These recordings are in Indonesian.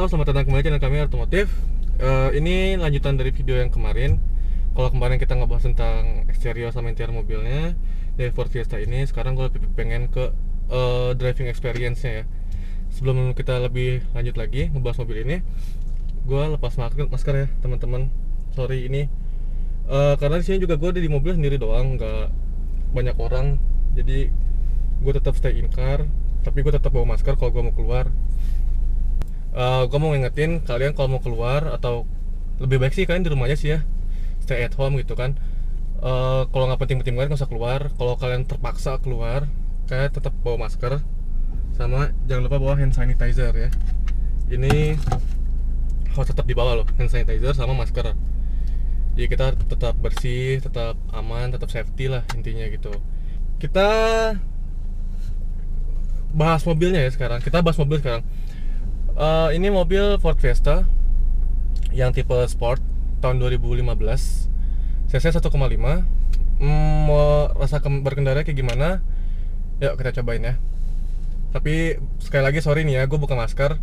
Halo, selamat datang kembali di channel kami Otomotif. Ini lanjutan dari video yang kemarin. Kalau kemarin kita ngebahas tentang eksterior sama interior mobilnya dari Ford Fiesta ini, sekarang gue lebih pengen ke driving experience-nya ya. Sebelum kita lebih lanjut lagi ngebahas mobil ini, gue lepas masker ya teman-teman. Sorry ini karena di sini juga gue di mobil sendiri doang, nggak banyak orang. Jadi gue tetap stay in car, tapi gue tetap bawa masker kalau gue mau keluar. Gue mau ngingetin kalian kalau mau keluar, atau lebih baik sih kalian di rumah aja sih ya, stay at home gitu kan. Kalau nggak penting-penting banget nggak usah keluar. Kalau kalian terpaksa keluar, kalian tetap bawa masker, sama jangan lupa bawa hand sanitizer ya. Ini harus tetap dibawa loh, hand sanitizer sama masker. Jadi kita tetap bersih, tetap aman, tetap safety lah intinya gitu. Kita bahas mobilnya ya sekarang. Kita bahas mobil sekarang. Ini mobil Ford Fiesta yang tipe Sport tahun 2015, cc 1,5. Mau rasa berkendara kayak gimana? Yuk kita cobain ya. Tapi sekali lagi sorry nih ya, gue buka masker.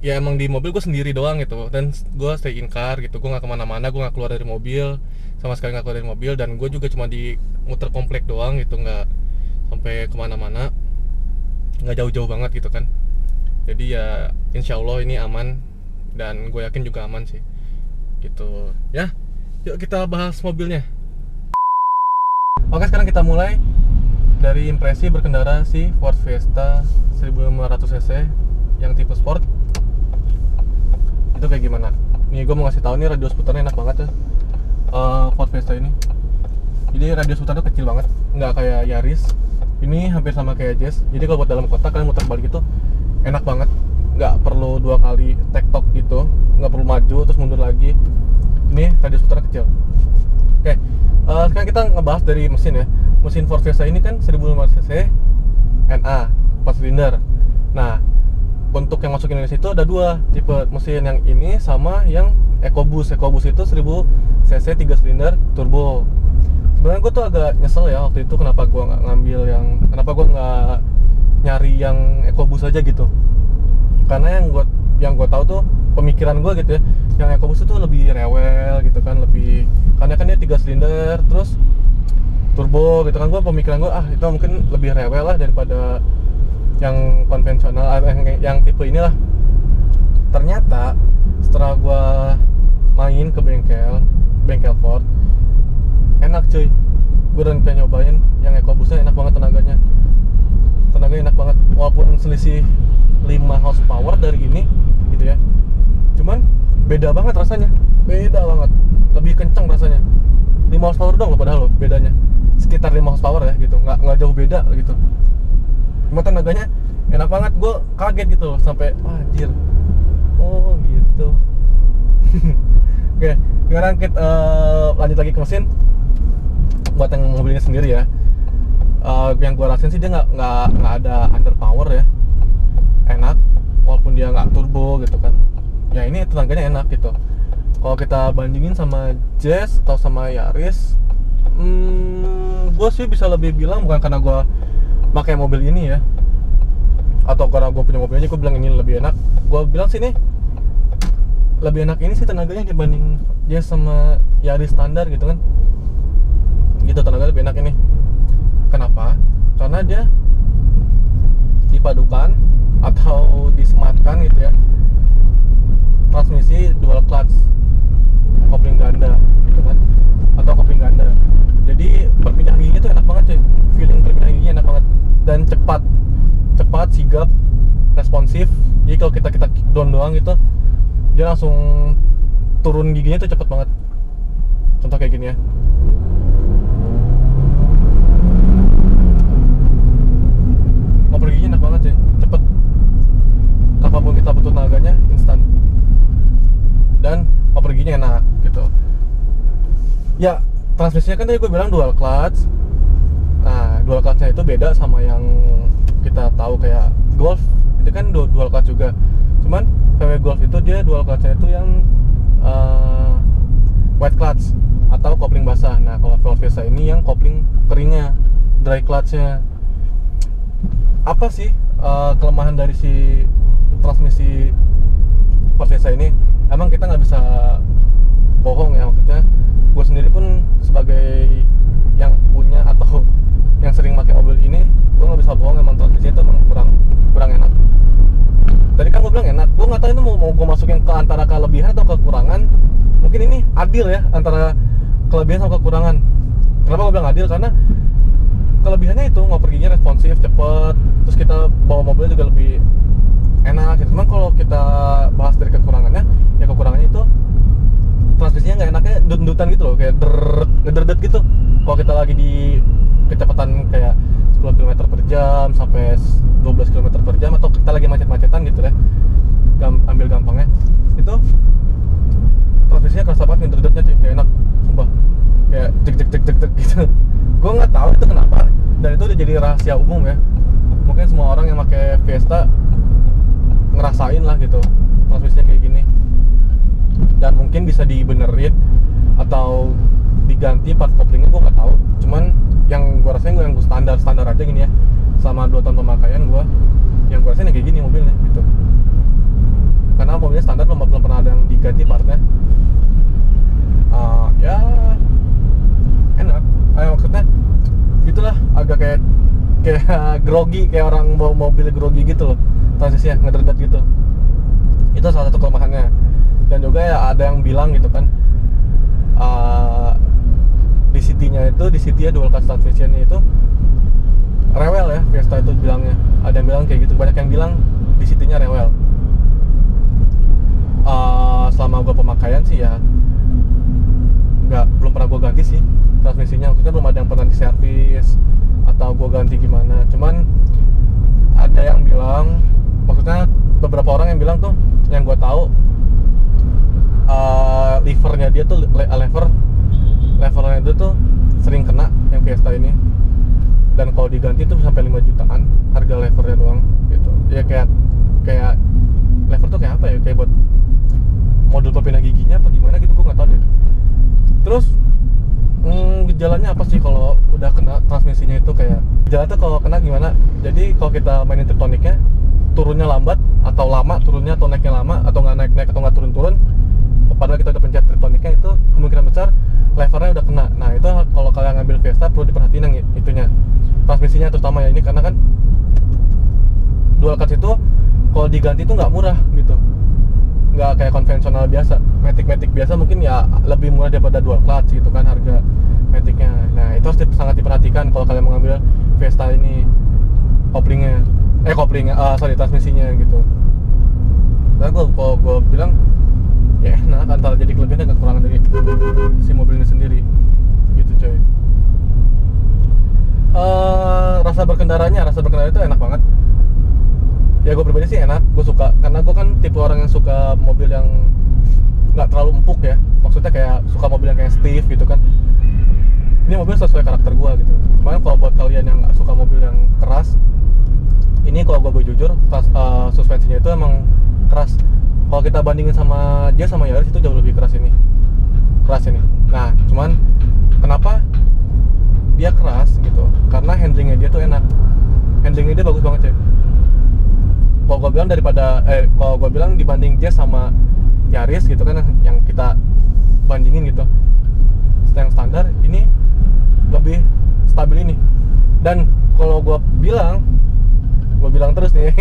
Ya emang di mobil gue sendiri doang gitu, dan gue stay in car gitu. Gue nggak kemana-mana, gue nggak keluar dari mobil, sama sekali nggak keluar dari mobil. Dan gue juga cuma di muter komplek doang gitu, nggak sampai kemana-mana, nggak jauh-jauh banget gitu kan. Jadi ya insya Allah ini aman, dan gue yakin juga aman sih gitu ya. Yuk kita bahas mobilnya. Oke, sekarang kita mulai dari impresi berkendara si Ford Fiesta 1500 cc yang tipe Sport. Itu kayak gimana? Nih gue mau ngasih tahu nih, radius putarnya enak banget ya, Ford Fiesta ini. Jadi radius putarnya kecil banget, nggak kayak Yaris. Ini hampir sama kayak Jazz. Jadi kalau buat dalam kota kalian muter balik itu enak banget, nggak perlu 2 kali tektok gitu, nggak perlu maju terus mundur lagi. Ini radius putarnya kecil. Oke, sekarang kita ngebahas dari mesin ya. Mesin Ford Fiesta ini kan 1500 cc NA 4 silinder. Nah, untuk yang masuk Indonesia itu ada 2 tipe mesin, yang ini sama yang EcoBoost. EcoBoost itu 1000 cc 3 silinder turbo. Sebenarnya gue tuh agak nyesel ya waktu itu, kenapa gue nggak ngambil kenapa gue nggak nyari yang EcoBoost aja gitu. Karena yang gue tahu tuh, pemikiran gue gitu ya, yang EcoBoost itu lebih rewel gitu kan, lebih, karena kan dia 3 silinder terus turbo gitu kan. Gue pemikiran gue itu mungkin lebih rewel lah daripada yang konvensional, yang tipe inilah. Ternyata setelah gue main ke bengkel Ford, enak cuy. Gue udah pengen nyobain yang EcoBoost-nya, enak banget tenaganya enak banget. Walaupun selisih 5 horsepower dari ini gitu ya, cuman beda banget rasanya, beda banget, lebih kenceng rasanya. 5 horsepower dong loh, padahal loh bedanya sekitar 5 horsepower ya gitu, nggak jauh beda gitu. Cuma tenaganya enak banget, gue kaget gitu loh, sampai anjir, oh gitu. Oke, sekarang kita lanjut lagi ke mesin. Buat yang mobilnya sendiri ya, yang gue rasain sih dia nggak ada underpower ya, enak walaupun dia nggak turbo gitu kan. Ya ini tenaganya enak gitu. Kalau kita bandingin sama Jazz atau sama Yaris, gue sih bisa lebih bilang, bukan karena gue pakai mobil ini ya, atau karena gue punya mobil ini gue bilang ini lebih enak. Gue bilang sih nih lebih enak ini sih tenaganya dibanding Jazz sama Yaris standar gitu kan. Gitu, tenaganya lebih enak ini. Kenapa? Karena dia dipadukan atau disematkan gitu ya, transmisi dual clutch, kopling ganda gitu kan, atau kopling ganda. Jadi perpindahan giginya tuh enak banget cuy, feeling perpindahan giginya enak banget, dan cepat, sigap, responsif. Jadi kalau kita doang gitu, dia langsung turun giginya tuh cepet banget. Contoh kayak gini ya, perginya enak banget sih, cepet. Apapun kita butuh tenaganya instan, dan perginya enak gitu. Ya, transmisinya kan tadi gue bilang dual clutch. Nah, dual clutchnya itu beda sama yang kita tahu kayak Golf, itu kan dual clutch juga. Cuman VW Golf itu dia dual clutchnya itu yang wet clutch atau kopling basah. Nah, kalau Ford Fiesta ini yang kopling keringnya, dry clutchnya. Apa sih kelemahan dari si transmisi Forza ini emang kita nggak bisa bohong ya, maksudnya gue sendiri pun sebagai yang punya atau yang sering pakai mobil ini, gue nggak bisa bohong, emang transmisi itu emang kurang enak. Tadi kan gue bilang enak, gue nggak tahu itu mau gue masukin ke antara kelebihan atau kekurangan. Mungkin ini adil ya antara kelebihan sama kekurangan. Kenapa gue bilang adil? Karena kelebihannya itu mau perginya responsif, cepet, terus kita bawa mobilnya juga lebih enak gitu. Cuman kalau kita bahas dari kekurangannya, ya kekurangannya itu transmisinya nggak enaknya dut-dutan gitu loh, kayak ngederdet gitu. Kalau kita lagi di kecepatan kayak 10 km per jam sampai 12 km per jam, atau kita lagi macet-macetan gitu ya, ambil gampangnya, itu transmisinya kerasa banget ngederdetnya cuy, nggak enak, sumpah. Kayak jek gitu. Gue nggak tahu itu kenapa, dan itu udah jadi rahasia umum ya. Mungkin semua orang yang pakai Fiesta ngerasain lah gitu transmisinya kayak gini, dan mungkin bisa dibenerin atau diganti part koplingnya, gue nggak tahu. Cuman yang gue rasain, yang gue standar aja gini ya, sama 2 tahun pemakaian gue, yang gue rasain kayak gini mobilnya gitu. Karena mobilnya standar, belum pernah ada yang diganti partnya. Ya enak, maksudnya itulah, agak kayak grogi, kayak orang bawa mobil grogi gitu loh, transisinya ngederdet gitu. Itu salah satu kelemahannya. Dan juga ya ada yang bilang gitu kan, di City-nya dual clutch transmissionnya itu rewel ya, Fiesta itu bilangnya. Ada yang bilang kayak gitu, banyak yang bilang di City-nya rewel. Selama gue pemakaian sih ya belum pernah gue ganti sih transmisinya, maksudnya belum ada yang pernah diservis atau gue ganti gimana. Cuman ada yang bilang, maksudnya beberapa orang yang bilang tuh, yang gue tahu, levernya dia tuh levernya itu tuh sering kena yang Fiesta ini, dan kalau diganti tuh sampai 5 jutaan harga levernya doang gitu ya. Kayak lever tuh kayak apa ya, kayak buat modul pepinah giginya apa gimana gitu, gue nggak tahu deh. Terus gejalanya apa sih kalau udah kena transmisinya itu? Kayak gejala tuh kalau kena gimana, jadi kalau kita mainin triptoniknya turunnya lambat atau lama turunnya, atau naiknya lama, atau nggak naik atau nggak turun, padahal kita udah pencet triptoniknya, itu kemungkinan besar levernya udah kena. Nah itu kalau kalian ngambil Fiesta perlu diperhatiin yang itunya, transmisinya terutama ya ini, karena kan dual clutch itu kalau diganti itu nggak murah gitu, nggak kayak konvensional biasa. Matic biasa mungkin ya lebih murah daripada dual clutch gitu kan harga Maticnya. Nah itu harus sangat diperhatikan kalau kalian mengambil Fiesta ini transmisinya gitu. Nah kalau gue bilang ya enak, antara jadi kelebihan dan kekurangan dari si mobil ini sendiri gitu coy. Rasa berkendara itu enak banget ya. Gue pribadi sih enak, gue suka, karena gue kan tipe orang yang suka mobil yang nggak terlalu empuk ya, maksudnya kayak suka mobil yang kayak stiff gitu kan. Ini mobil sesuai karakter gue gitu. Cuman kalau buat kalian yang nggak suka mobil yang keras, ini kalau gue jujur, suspensinya itu emang keras. Kalau kita bandingin sama Jazz sama Yaris, itu jauh lebih keras ini. Nah cuman kenapa dia keras gitu, karena handlingnya dia tuh enak, handlingnya dia bagus banget ya. Kalau gue bilang dibanding Jazz sama Yaris gitu kan, yang kita bandingin gitu, yang standar ini lebih stabil ini. Dan kalau gue bilang terus nih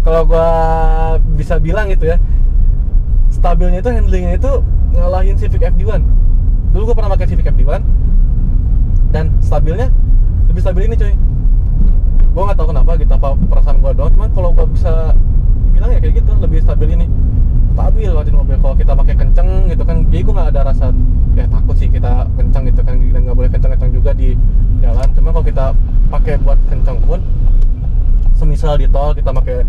kalau gue bisa bilang gitu ya, stabilnya itu, handlingnya itu ngalahin Civic FD1. Dulu gue pernah pakai Civic FD1 dan stabilnya lebih stabil ini coy. Gue nggak tahu kenapa gitu, apa perasaan gue doang, cuman kalau gue bisa bilang ya kayak gitu, lebih stabil ini. Stabil banget mobil kalau kita pakai kenceng gitu kan. Jadi gue nggak ada rasa ya takut sih kita kenceng gitu kan, dan nggak boleh kenceng juga di jalan. Cuma kalau kita pakai buat kenceng pun, semisal di tol kita pakai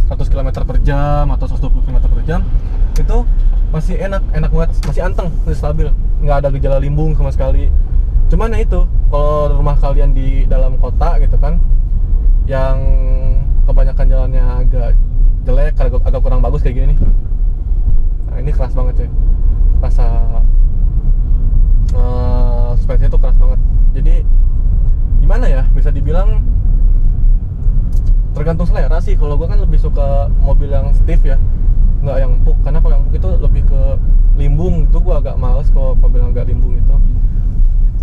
100 km per jam atau 120 km per jam, itu masih enak banget, masih anteng, masih stabil, nggak ada gejala limbung sama sekali. Cuman ya itu, kalau rumah kalian di dalam kota gitu kan, yang kebanyakan jalannya agak jelek, agak kurang bagus kayak gini nih, nah ini keras banget cuy, rasa suspensinya itu keras banget. Jadi gimana ya, bisa dibilang tergantung selera sih. Kalau gue kan lebih suka mobil yang stiff ya, nggak yang empuk, karena kalau yang empuk itu lebih ke limbung, itu gue agak males kalau mobil yang agak limbung itu.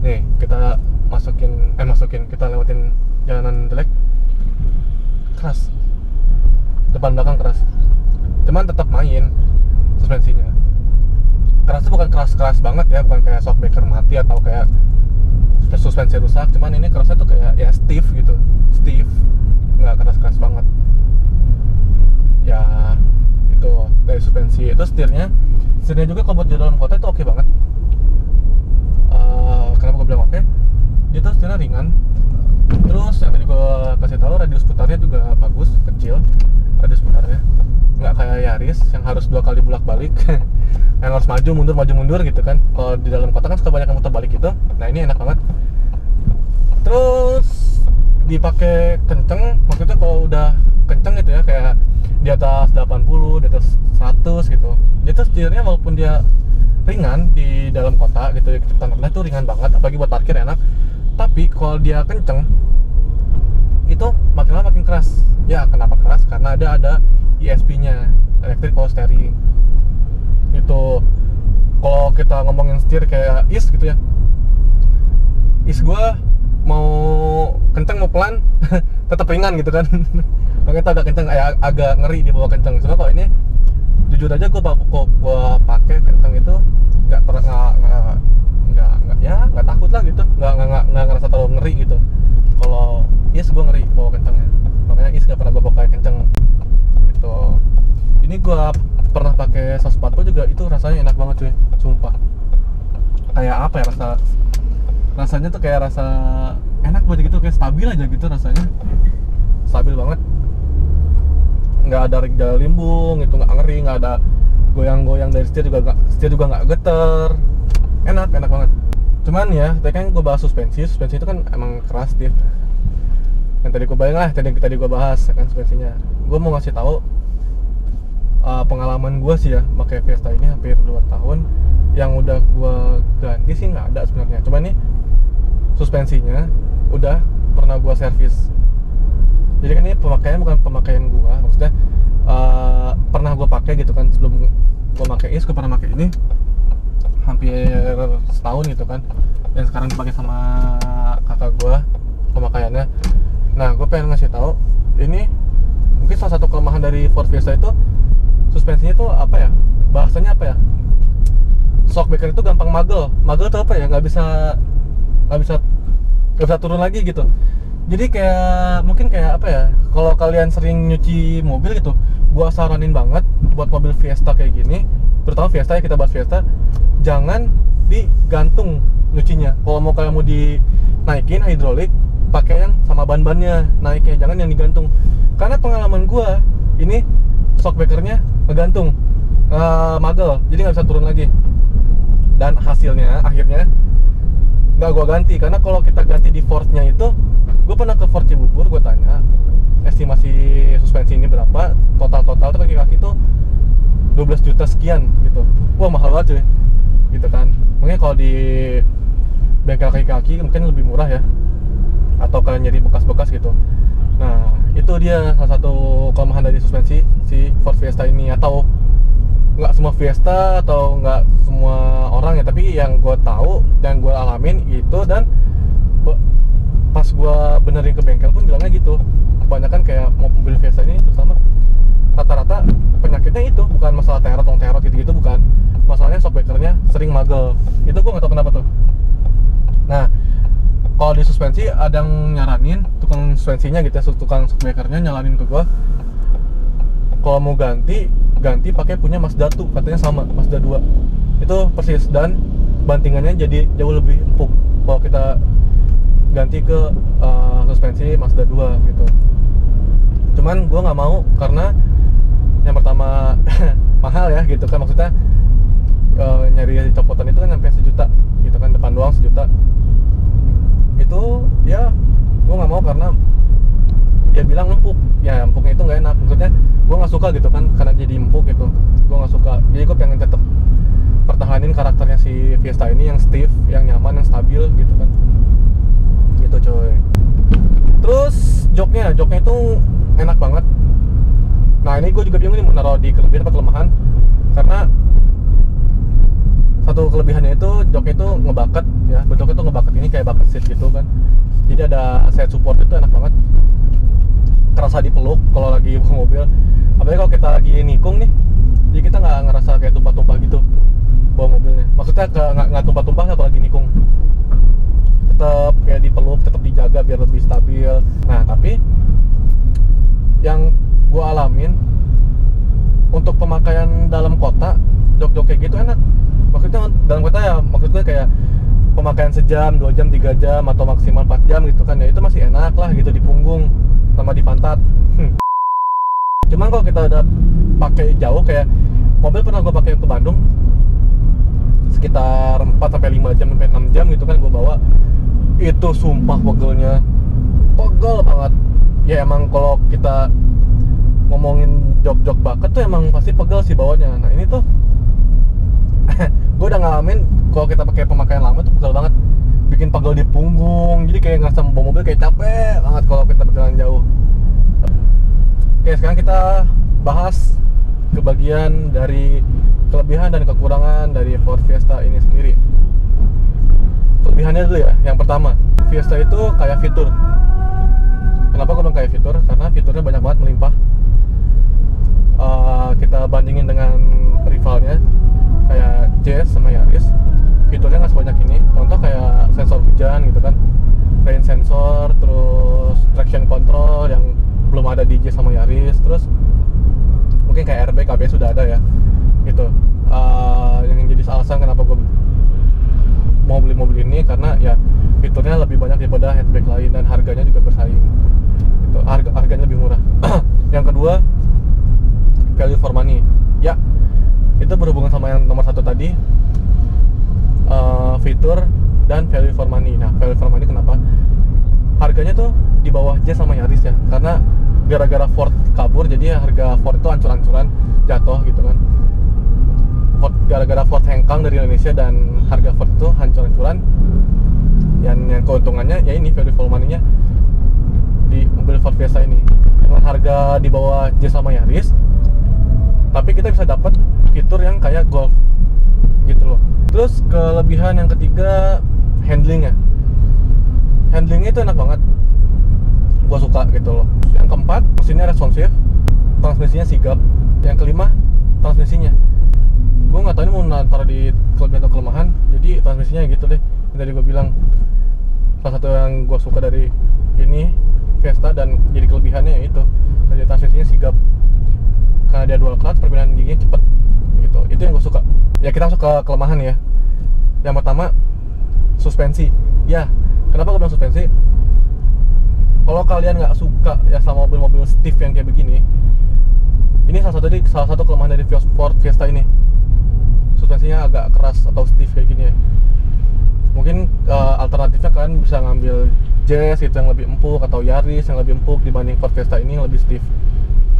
Nih kita masukin kita lewatin jalanan jelek, keras, depan belakang keras, cuman tetap main suspensinya. Keras itu bukan keras banget ya, bukan kayak shockbreaker mati atau kayak suspensi rusak, cuman ini kerasnya tuh kayak ya stiff gitu, stiff, nggak keras banget ya. Itu dari suspensi. Itu setirnya juga kalau buat di dalam kota itu oke banget. Kenapa gue bilang oke? Dia tuh setirnya ringan. Terus yang tadi gue kasih tahu, radius putarnya juga bagus, kecil radius putarnya, nggak kayak Yaris yang harus 2 kali bolak-balik yang harus maju mundur gitu kan. Kalau di dalam kota kan suka banyak yang muter balik gitu. Nah ini enak banget. Terus dipakai kenceng, maksudnya kalau udah kenceng gitu ya, kayak di atas 80, di atas 100 gitu, dia tuh setirnya walaupun dia ringan di dalam kota gitu ya, kecepatan rendah tuh ringan banget, apalagi buat parkir enak. Tapi kalau dia kenceng itu makin lama makin keras. Ya kenapa keras? Karena ada ESP-nya, electric power steering. Itu kalau kita ngomongin setir kayak is gitu ya, is gua mau kenceng mau pelan tetap ringan gitu kan. Makanya itu agak kenceng, agak ngeri di bawah kenceng. Soalnya kalau ini jujur aja gua pakai kenceng itu nggak takut lah gitu, nggak ngerasa terlalu ngeri gitu. Kalau is gua ngeri bawa kencengnya, makanya is nggak pernah gua pakai kenceng gitu. Ini gua pernah pakai sos 40 juga, itu rasanya enak banget cuy, sumpah. Kayak apa ya, rasanya tuh kayak rasa enak banget gitu, kayak stabil aja gitu rasanya, stabil banget, nggak ada gejala limbung itu, nggak ngeri, nggak ada goyang-goyang dari setir juga nggak geter, enak banget. Cuman ya tadi kan gue bahas suspensi itu kan emang keras dia, yang tadi gue gue bahas ya kan suspensinya. Gue mau ngasih tahu pengalaman gue sih ya pakai Fiesta ini hampir 2 tahun. Yang udah gue ganti sih nggak ada sebenarnya, cuman nih suspensinya udah pernah gue servis. Jadi kan ini pemakaian bukan pemakaian gue, maksudnya pernah gue pakai gitu kan. Sebelum gue pakai ini, gue pernah pakai ini hampir setahun gitu kan, dan sekarang dipakai sama kakak gue pemakaiannya. Nah gue pengen ngasih tahu, ini mungkin salah satu kelemahan dari Ford Fiesta itu suspensinya tuh apa ya, bahasanya apa ya, shockbreaker itu gampang magel tuh apa ya, nggak bisa turun lagi gitu. Jadi kayak mungkin kayak apa ya, kalau kalian sering nyuci mobil gitu, gua saranin banget buat mobil Fiesta kayak gini, terutama Fiesta ya, kita bahas Fiesta, jangan digantung nyucinya. Kalau mau kalian mau dinaikin hidrolik, pakai yang sama ban-bannya naiknya, jangan yang digantung. Karena pengalaman gua ini shockbreakernya ngegantung, magel, jadi nggak bisa turun lagi. Dan hasilnya akhirnya nggak gua ganti, karena kalau kita ganti di Ford-nya itu, gue pernah ke Ford Cibubur, gue tanya estimasi suspensi ini berapa, total tuh kaki-kaki tuh 12 juta sekian gitu. Wah mahal banget cuy gitu kan. Mungkin kalau di bengkel kaki-kaki mungkin lebih murah ya, atau kalian nyari bekas-bekas gitu. Nah itu dia salah satu kelemahan dari suspensi si Ford Fiesta ini. Atau nggak semua Fiesta atau nggak semua orang ya, tapi yang gue tahu dan gue alamin itu, dan pas gue benerin ke bengkel pun bilangnya gitu. Kebanyakan kayak mobil Fiesta ini terutama, rata-rata penyakitnya itu bukan masalah terot gitu-gitu, bukan. Masalahnya shockbreakernya sering magel. Itu gue nggak tahu kenapa tuh. Nah kalau di suspensi ada yang nyaranin, tukang suspensinya gitu ya, tukang shockbreakernya nyalanin ke gue, kalau mau ganti pakai punya Mazda 2, katanya sama Mazda 2 itu persis, dan bantingannya jadi jauh lebih empuk kalau kita ganti ke suspensi Mazda 2 gitu. Cuman gue nggak mau, karena yang pertama mahal ya gitu kan, maksudnya nyari copotan itu kan sampai 1 juta gitu kan, depan doang 1 juta itu ya. Gue nggak mau karena dia bilang empuk, ya empuknya itu nggak enak, maksudnya gue nggak suka gitu kan, karena jadi empuk gitu gue nggak suka. Jadi gue pengen tetap pertahanin karakternya si Fiesta ini yang stiff, yang nyaman, yang stabil gitu kan, gitu coy. Terus joknya itu enak banget. Nah ini gue juga bingung nih mau naruh di kelebihan apa kelemahan, karena satu kelebihannya itu joknya itu ngebucket ya, bentuknya itu ngebucket, ini kayak bucket seat gitu kan, jadi ada side support, itu enak banget, terasa dipeluk kalau lagi bawa mobil, apalagi kalau kita lagi nikung nih, jadi kita nggak ngerasa kayak tumpah-tumpah gitu bawa mobilnya, maksudnya nggak tumpah-tumpah kalau lagi nikung, tetap kayak dipeluk, tetap dijaga biar lebih stabil. Nah tapi yang gue alamin untuk pemakaian dalam kota, jok-jok kayak gitu enak. Maksudnya dalam kota ya, maksud gue kayak pemakaian sejam, 2 jam, 3 jam, atau maksimal 4 jam gitu kan ya, itu masih enak lah gitu di punggung sama di pantat. Cuman kalau kita udah pakai jauh, kayak mobil pernah gue pakai ke Bandung sekitar 4-5 jam sampai 6 jam gitu kan gue bawa, itu sumpah pegelnya pegel banget ya. Emang kalau kita ngomongin jok-jok bucket tuh emang pasti pegel sih bawanya. Nah ini tuh gue udah ngalamin kalau kita pakai pemakaian lama tuh pegel banget, bikin pegel di punggung, jadi kayak ngerasa bawa mobil kayak capek banget kalau kita berjalan jauh. Oke, sekarang kita bahas ke bagian dari kelebihan dan kekurangan dari Ford Fiesta ini sendiri. Kelebihannya dulu ya, yang pertama, Fiesta itu kayak fitur. Kenapa gue bilang kayak fitur? Karena fiturnya banyak banget, melimpah. Kita bandingin dengan rivalnya kayak Jazz sama Yaris, fiturnya nggak sebanyak ini. Contoh kayak sensor hujan gitu kan, rain sensor, terus traction control yang belum ada di Jazz sama Yaris, terus mungkin kayak airbag, ABS sudah ada ya gitu. Yang jadi alasan kenapa gue mau beli mobil ini, karena ya fiturnya lebih banyak daripada hatchback lain dan harganya juga bersaing gitu. Harganya lebih murah. Yang kedua, value for money ya, itu berhubungan sama yang nomor satu tadi, fitur dan value for money. Nah value for money kenapa? Harganya tuh di bawah Jazz sama Yaris ya, karena gara-gara Ford kabur, jadi harga Ford itu ancur-ancuran jatuh gitu kan. Gara-gara Ford hengkang dari Indonesia dan harga Ford itu hancur-hancuran, yang keuntungannya ya ini value for money-nya di mobil Ford Fiesta ini dengan harga di bawah Jazz sama Yaris, tapi kita bisa dapat fitur yang kayak Golf gitu loh. Terus kelebihan yang ketiga, handlingnya itu enak banget, gua suka gitu loh. Yang keempat, mesinnya responsif, transmisinya sigap. Yang kelima, transmisinya, gue nggak tahu ini mau taruh di kelebihan atau kelemahan, jadi transmisinya gitu deh yang tadi gue bilang. Salah satu yang gue suka dari ini Fiesta dan jadi kelebihannya ya itu, dari transmisinya sigap, karena dia dual clutch, perpindahan giginya cepet gitu. Itu yang gue suka. Ya kita masuk ke kelemahan ya. Yang pertama, suspensi ya. Kenapa gue bilang suspensi? Kalau kalian nggak suka ya sama mobil-mobil stiff yang kayak begini, ini salah satu kelemahan dari Ford Fiesta ini. Suspensinya agak keras atau stiff kayak gini ya. Mungkin alternatifnya kalian bisa ngambil Jazz itu yang lebih empuk, atau Yaris yang lebih empuk dibanding Ford Fiesta ini yang lebih stiff.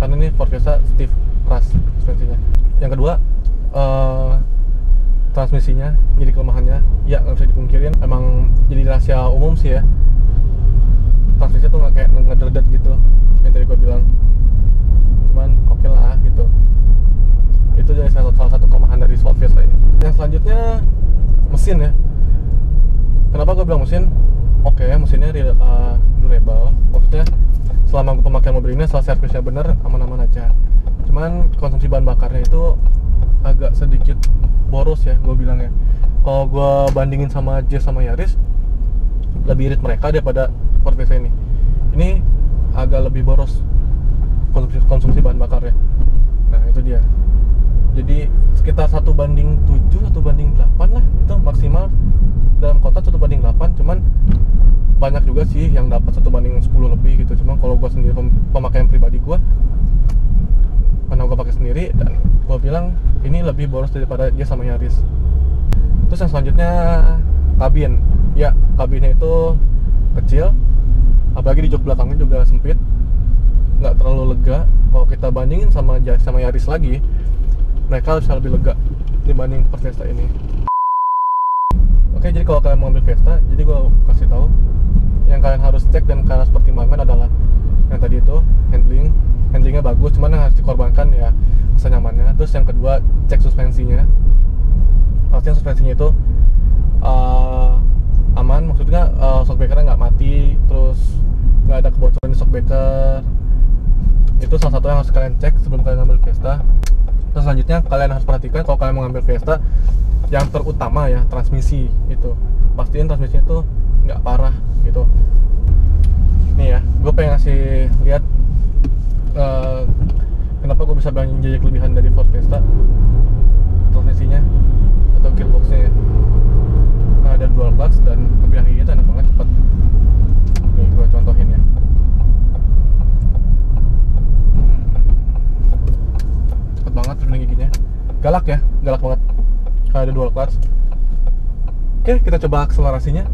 Karena ini Ford Fiesta stiff, keras suspensinya. Yang kedua, transmisinya jadi kelemahannya. Ya nggak bisa dipungkirin, emang jadi rahasia umum sih ya, transmisinya tuh nggak kayak ngederdet gitu yang tadi gue bilang. Cuman oke lah gitu. Itu jadi salah satu kelemahan dari Ford Fiesta ini. Yang selanjutnya, mesin ya. Kenapa gue bilang mesin? Oke, mesinnya durable. Maksudnya selama gue pemakaian mobil ini, setelah servisnya bener, aman-aman aja. Cuman konsumsi bahan bakarnya itu agak sedikit boros ya, gue bilang ya. Kalau gue bandingin sama Jazz sama Yaris, lebih irit mereka daripada Ford Fiesta ini. Ini agak lebih boros konsumsi bahan bakarnya. Nah itu dia. Jadi sekitar 1:7, 1:8 lah, itu maksimal dalam kota 1:8. Cuman banyak juga sih yang dapat 1:10 lebih gitu. Cuman kalau gue sendiri, pemakaian pribadi gue, karena gue pakai sendiri, dan gue bilang ini lebih boros daripada dia sama Yaris. Terus yang selanjutnya, kabin ya. Kabinnya itu kecil, apalagi di jok belakangnya juga sempit, nggak terlalu lega. Kalau kita bandingin sama Yaris lagi, mereka bisa lebih lega dibanding Fiesta ini. Oke, jadi kalau kalian mau ambil Fiesta, jadi gue kasih tahu yang kalian harus cek dan kalian harus pertimbangkan adalah yang tadi itu, handling, bagus, cuman yang harus dikorbankan ya rasa nyamannya. Terus yang kedua, cek suspensinya. Pastinya suspensinya itu aman, maksudnya shockbreakernya nggak mati, terus nggak ada kebocoran di shockbreaker. Itu salah satu yang harus kalian cek sebelum kalian ngambil Fiesta. Terus selanjutnya kalian harus perhatikan kalau kalian mau ngambil Fiesta, yang terutama ya transmisi itu, pastiin transmisinya itu nggak parah gitu. Nih ya, gue pengen ngasih lihat kenapa gue bisa bilang jadi kelebihan dari Ford Fiesta, transmisinya atau gearboxnya ya. Nah, ada dual clutch dan kelebihan ini tuh enak banget, cepet. Nih gue contohin ya. Cepet banget feeling giginya, galak ya, galak banget kalau ada dual clutch. Oke, kita coba akselerasinya.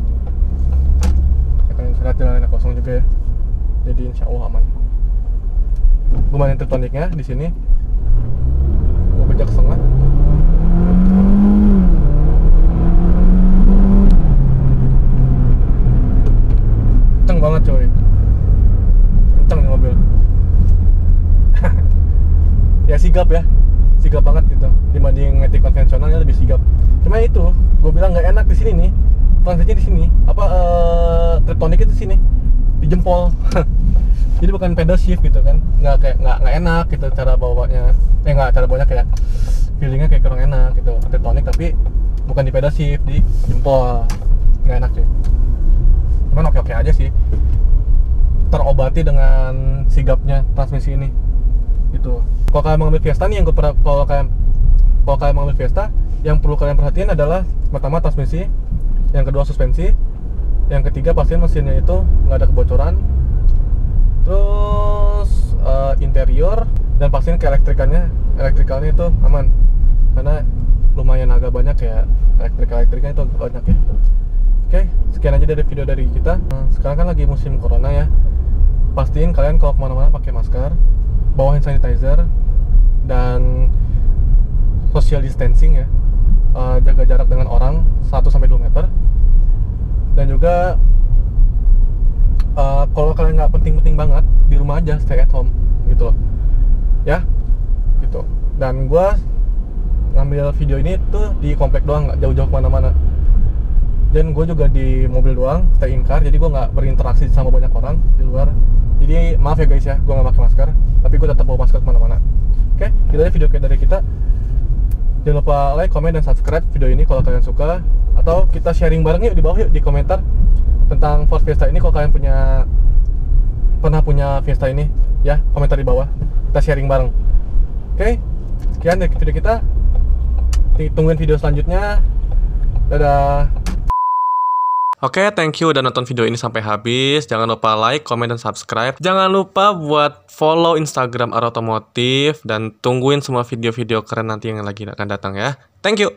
Ya kan lihat jalannya kosong juga ya, jadi insya Allah aman. Gue mainin triptoniknya di sini, gue bejak ke setengah. Kenceng banget coy, kenceng nih mobil. Ya sigap ya, sigap banget gitu. Dibanding Matic konvensionalnya lebih sigap. Cuma itu, gue bilang nggak enak di sini nih. Transmisinya di sini, triptoniknya di sini, di jempol. Jadi bukan pedal shift gitu kan, nggak enak gitu cara bawanya. Nggak, cara bawanya kayak feelingnya kayak kurang enak gitu. Triptonik tapi bukan di pedal shift, di jempol. Nggak enak sih. Cuman oke aja sih, terobati dengan sigapnya transmisi ini gitu. Kalau kalian mengambil Fiesta nih, kalau kalian mengambil Fiesta, yang perlu kalian perhatiin adalah pertama transmisi, yang kedua suspensi, yang ketiga pastiin mesinnya itu nggak ada kebocoran, terus interior, dan pastiin elektrikalnya itu aman, karena lumayan agak banyak ya elektriknya itu agak banyak ya. Oke, sekian aja dari video dari kita. Sekarang kan lagi musim corona ya, pastiin kalian kalau kemana-mana pakai masker, bawa hand sanitizer, dan social distancing ya, jaga jarak dengan orang 1-2 meter. Dan juga kalau kalian nggak penting-penting banget, di rumah aja, stay at home gitu loh ya, gitu. Dan gue ngambil video ini tuh di komplek doang, nggak jauh-jauh kemana-mana. Dan gue juga di mobil doang, stay in car, jadi gue nggak berinteraksi sama banyak orang di luar. Jadi maaf ya guys ya, gue nggak pakai masker, tapi gue tetap bawa masker kemana-mana. Oke, itu aja video dari kita. Jangan lupa like, comment, dan subscribe video ini kalau kalian suka. Atau kita sharing bareng yuk di bawah yuk, di komentar tentang Ford Fiesta ini. Kalau kalian pernah punya Fiesta ini ya, komentar di bawah, kita sharing bareng. Oke, sekian dari video kita. Tungguin video selanjutnya. Dadah. Oke, thank you udah nonton video ini sampai habis. Jangan lupa like, comment, dan subscribe. Jangan lupa buat follow Instagram Arotomotif. Dan tungguin semua video-video keren nanti yang lagi akan datang ya. Thank you.